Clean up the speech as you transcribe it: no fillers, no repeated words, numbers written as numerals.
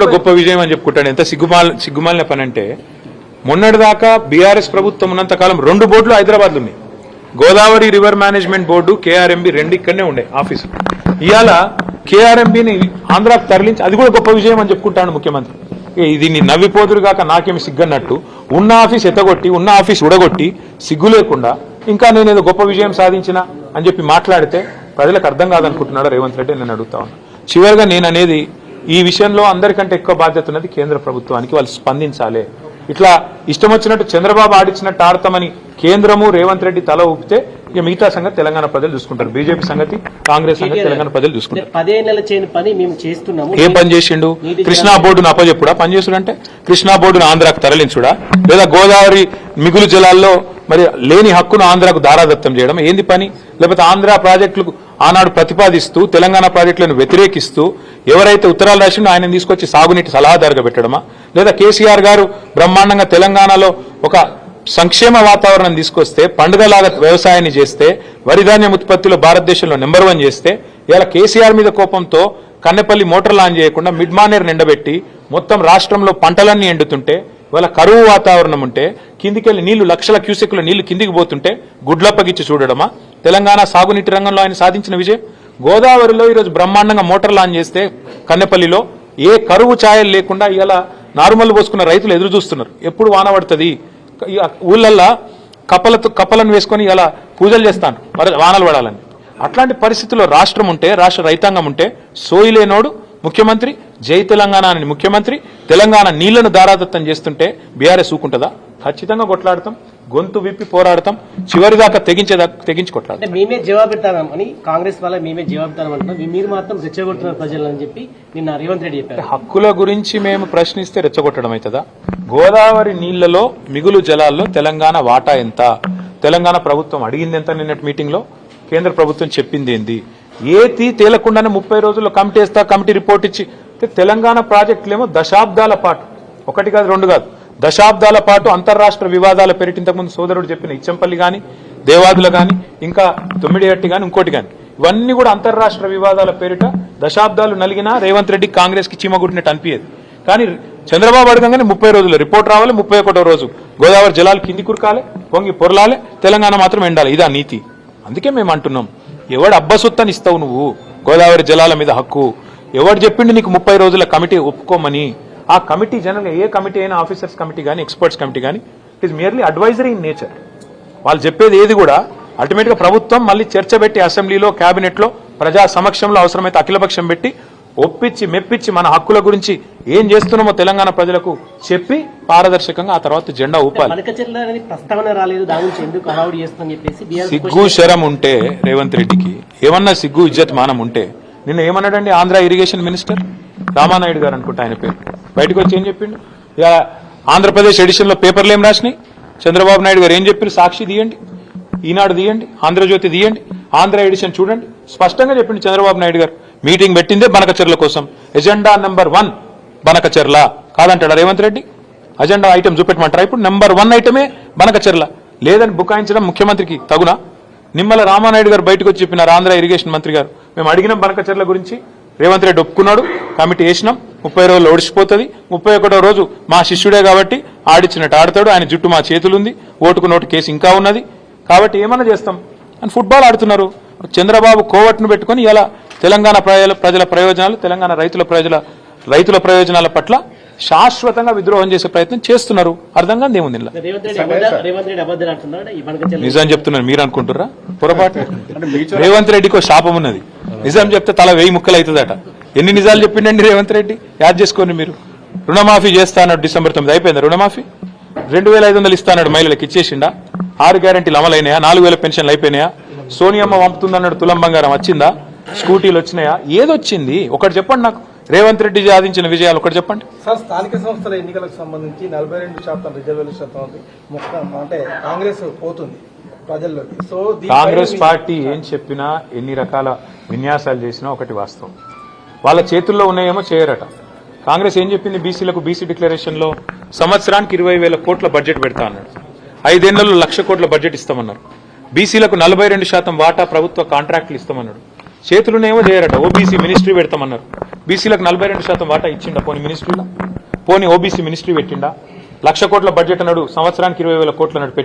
కూడా గొప్ప విజయం అని చెప్పుకుంటాడు. ఎంత సిగ్గుమాలిన పని అంటే, మొన్నటిదాకా బీఆర్ఎస్ ప్రభుత్వం ఉన్నంత కాలం 2 బోర్డులు హైదరాబాద్ ఉన్నాయి. Godavari river management board, KRMB 2 ఇక్కడనే ఉండే ఆఫీసు. ఇవాళ కేఆర్ఎంబిని ఆంధ్రాకు తరలించి, అది కూడా గొప్ప విజయం అని చెప్పుకుంటాడు ముఖ్యమంత్రి. ఇది నీ నవ్విపోదురు కాక నాకేమి సిగ్గన్నట్టు ఉన్న ఆఫీస్ ఎత్తగొట్టి, ఉన్న ఆఫీస్ ఉడగొట్టి, సిగ్గు లేకుండా ఇంకా నేనేదో గొప్ప విజయం సాధించిన అని చెప్పి మాట్లాడితే ప్రజలకు అర్థం కాదనుకుంటున్నాడు రేవంత్ రెడ్డి. నేను అడుగుతా ఉన్నా. చివరిగా నేను అనేది, ఈ విషయంలో అందరికంటే ఎక్కువ బాధ్యత ఉన్నది కేంద్ర ప్రభుత్వానికి. వాళ్ళు స్పందించాలి. ఇట్లా ఇష్టం వచ్చినట్టు చంద్రబాబు ఆడిచ్చినట్టు ఆడతామని కేంద్రము రేవంత్ రెడ్డి తల ఊపితే ఇక మిగతా సంగతి తెలంగాణ ప్రజలు చూసుకుంటారు. బీజేపీ సంగతి, కాంగ్రెస్ సంగతి తెలంగాణ ప్రజలు చూసుకుంటారు. 10 ఏళ్ల చేయని పని మేము చేస్తున్నాము. ఏం పని చేసిండు? కృష్ణా బోర్డును అప్పచెప్పుడా పని చేసుడంటే? కృష్ణా బోర్డును ఆంధ్రాకు తరలించుడా? లేదా గోదావరి మిగులు జలాల్లో మరి లేని హక్కును ఆంధ్రాకు దారాదత్తం చేయడం ఏంది పని? లేకపోతే ఆంధ్ర ప్రాజెక్టులకు ఆనాడు ప్రతిపాదిస్తూ తెలంగాణ ప్రాజెక్టులను వ్యతిరేకిస్తూ ఎవరైతే ఉత్తరాలు రాసిండో ఆయన తీసుకొచ్చి సాగునీటి సలహాదారుగా పెట్టడమా? లేదా కేసీఆర్ గారు బ్రహ్మాండంగా తెలంగాణలో ఒక సంక్షేమ వాతావరణం తీసుకొస్తే, పండుగలాగా వ్యవసాయాన్ని చేస్తే, వరిధాన్యం ఉత్పత్తిలో భారతదేశంలో నెంబర్ 1 చేస్తే, ఇలా కేసీఆర్ మీద కోపంతో కన్నెపల్లి మోటార్ లాంచ్ చేయకుండా మిడ్ మానేర్ నిండబెట్టి మొత్తం రాష్ట్రంలో పంటలన్నీ ఎండుతుంటే, ఇవాళ కరువు వాతావరణం ఉంటే, కిందికెళ్లి నీళ్లు లక్షల క్యూసెక్ల నీళ్లు కిందికి పోతుంటే గుడ్లప్పగిచ్చి చూడడమా తెలంగాణ సాగునీటి రంగంలో ఆయన సాధించిన విజయం? గోదావరిలో ఈరోజు బ్రహ్మాండంగా మోటార్ లాంచ్ చేస్తే కన్నెపల్లిలో ఏ కరువు ఛాయలు లేకుండా ఇలా నార్మల్ పోసుకున్న రైతులు ఎదురు చూస్తున్నారు. ఎప్పుడు వాన పడుతుంది? ఊళ్ళల్లో కప్పలను వేసుకొని ఇలా పూజలు చేస్తాను వానలు పడాలని. అట్లాంటి పరిస్థితుల్లో రాష్ట్రం ఉంటే, రాష్ట్ర రైతాంగం ఉంటే, సోయిలేనోడు ముఖ్యమంత్రి, జై తెలంగాణ అని ముఖ్యమంత్రి తెలంగాణ నీళ్లను దారాదత్తం చేస్తుంటే బీఆర్ఎస్ ఊకుంటుందా? ఖచ్చితంగా కొట్లాడతాం, గొంతు విప్పి పోరాడతాం, చివరిదాకా తెగించి కొట్లాడతాం. మేమే జవాబెడతామని కాంగ్రెస్ వాళ్ళ మేమే జవాబెడతామంటున్నాం, మీరు మాత్రం రెచ్చగొడుతున్నారు ప్రజలని చెప్పి నిన్న రేవంత్ రెడ్డి చెప్పారు. హక్కుల గురించి మేము ప్రశ్నిస్తే రెచ్చగొట్టడం అవుతుందా? గోదావరి నీళ్లలో మిగులు జలాల్లో తెలంగాణ వాటా ఎంత? తెలంగాణ ప్రభుత్వం అడిగింది ఎంత? నిన్నటి మీటింగ్ లో కేంద్ర ప్రభుత్వం చెప్పింది ఏంది? ఏది తేలకుండానే 30 రోజుల్లో కమిటీ వేస్తా, కమిటీ రిపోర్ట్ ఇచ్చి, తెలంగాణ ప్రాజెక్టులేమో దశాబ్దాల పాటు, 1 కాదు 2 కాదు, దశాబ్దాల పాటు అంతర్రాష్ట్ర వివాదాల పేరిట ఇంతకుముందు సోదరుడు చెప్పిన ఇచ్చంపల్లి గాని, దేవాదుల గాని, ఇంకా తొమ్మిడిగట్టి గాని, ఇంకోటి గాని, ఇవన్నీ కూడా అంతర్రాష్ట్ర వివాదాల పేరిట దశాబ్దాలు నలిగినా రేవంత్ రెడ్డి కాంగ్రెస్ కి చీమగుట్టినట్టు అనిపించేది. కానీ చంద్రబాబు అడగంగానే 30 రోజుల్లో రిపోర్ట్ రావాలి, 31వ రోజు గోదావరి జలాలు కింది కురకాలి, పొంగి పొరలాలి, తెలంగాణ మాత్రం ఎండాలి. ఇదా నీతి. అందుకే మేము అంటున్నాం, ఎవడు అబ్బసొత్తని ఇస్తావు నువ్వు గోదావరి జలాల మీద హక్కు? ఎవడు చెప్పిండు నీకు 30 రోజుల కమిటీ ఒప్పుకోమని? ఆ కమిటీ జనరల్గా ఏ కమిటీ అయినా, ఆఫీసర్స్ కమిటీ కానీ, ఎక్స్పర్ట్స్ కమిటీ కానీ, it is merely advisory in nature. వాళ్ళు చెప్పేది ఏది కూడా అల్టిమేట్ గా ప్రభుత్వం మళ్ళీ చర్చ పెట్టి అసెంబ్లీలో, కేబినెట్ లో, ప్రజా సమక్షంలో అవసరమైతే అఖిలపక్షం పెట్టి ఒప్పించి మెప్పించి మన హక్కుల గురించి ఏం చేస్తున్నామో తెలంగాణ ప్రజలకు చెప్పి పారదర్శకంగా ఆ తర్వాత జెండా ఊపాలి. సిగ్గు శరం ఉంటే రేవంత్ రెడ్డికి, ఏమన్నా సిగ్గు ఇజ్జత్ మానం ఉంటే, నిన్న ఏమన్నాడండి ఆంధ్ర ఇరిగేషన్ మినిస్టర్ రామానాయుడు గారు అనుకుంటా ఆయన పేరు, బయటకు వచ్చి ఏం చెప్పిండు? ఆంధ్రప్రదేశ్ ఎడిషన్ లో పేపర్లు ఏం రాసినాయి? చంద్రబాబు నాయుడు గారు ఏం చెప్పారు? సాక్షి తీయండి, ఈనాడు తీయండి, ఆంధ్రజ్యోతి తీయండి, ఆంధ్ర ఎడిషన్ చూడండి. స్పష్టంగా చెప్పిండు చంద్రబాబు నాయుడు గారు. మీటింగ్ పెట్టిందే బనకచెర్ల కోసం, ఎజెండా నెంబర్ 1 బనకచెర్ల కాదంటాడా రేవంత్ రెడ్డి? అజెండా ఐటమ్ చూపెట్టమంటారా? ఇప్పుడు నెంబర్ 1 ఐటమే బనకచెర్ల. లేదని బుకాయించడం ముఖ్యమంత్రికి తగునా? నిమ్మల రామానాయుడు గారు బయటకు వచ్చి చెప్పినారు, ఆంధ్ర ఇరిగేషన్ మంత్రి గారు, మేము అడిగినాం బనకచెర్ల గురించి, రేవంత్ రెడ్డి ఒప్పుకున్నాడు, కమిటీ వేసినాం, 30 రోజులు ఒడిచిపోతుంది, 31వ రోజు మా శిష్యుడే కాబట్టి ఆడిచ్చినట్టు ఆడతాడు, ఆయన జుట్టు మా చేతులుంది, ఓటుకు నోటు కేసు ఇంకా ఉన్నది కాబట్టి ఏమన్నా చేస్తాం అని ఫుట్బాల్ ఆడుతున్నారు. చంద్రబాబు కోవట్ను పెట్టుకుని ఇలా తెలంగాణ ప్రజల ప్రయోజనాలు, తెలంగాణ రైతుల ప్రయోజనాల పట్ల శాశ్వతంగా విద్రోహం చేసే ప్రయత్నం చేస్తున్నారు. అర్థం కాదు ఏముంది. నిజం చెప్తున్నారు మీరు అనుకుంటున్నారా? పొరపాటు. రేవంత్ రెడ్డికి శాపం ఉన్నది, నిజం చెప్తే తల 1000 ముక్కలు అవుతుందట. ఎన్ని నిజాలు చెప్పిండండి రేవంత్ రెడ్డి? యాద్ చేసుకోండి మీరు. రుణమాఫీ చేస్తా అన్నాడు December 9 అయిపోయిందా రుణమాఫీ? 2500 ఇస్తా అన్నాడు మహిళలకు, ఇచ్చేసిండా? 6 గ్యారెంటీలు అమలైనాయా? 4000 పెన్షన్లు అయిపోయినాయా? సోనియమ్మ పంపుతుందన్నాడు తులం బంగారం వచ్చిందా? స్కూటీలు వచ్చినాయా? ఏదొచ్చింది ఒకటి చెప్పండి నాకు. రేవంత్ రెడ్డి సాధించిన విజయాలు ఒకటి చెప్పండి. సార్, స్థానిక సంస్థల ఎన్నికలకు సంబంధించి 42% రిజర్వేషన్ అంటే కాంగ్రెస్ పోతుంది ప్రజల్లోకి. సో కాంగ్రెస్ పార్టీ ఏం చెప్పినా, ఎన్ని రకాల విన్యాసాలు చేసినా ఒకటి వాస్తవం, వాళ్ళ చేతుల్లో ఉన్నాయేమో చేయరట. కాంగ్రెస్ ఏం చెప్పింది? బీసీలకు బీసీ డిక్లరేషన్ లో సంవత్సరానికి 20,000 కోట్ల బడ్జెట్ పెడతా అన్నాడు. 5 ఏళ్లలో 1,00,000 కోట్ల బడ్జెట్ ఇస్తామన్నారు. బీసీలకు 42% వాటా ప్రభుత్వ కాంట్రాక్టులు ఇస్తామన్నాడు. చేతులునేమో చేయరట. OBC ministry పెడతామన్నారు. బీసీలకు 42% వాటా ఇచ్చిండా పోనీ మినిస్ట్రీలో? పోనీ ఓబీసీ మినిస్ట్రీ పెట్టిండా? 1,00,000 కోట్ల బడ్జెట్ అన్నాడు, సంవత్సరానికి 20,000 కోట్లు అన్నాడు.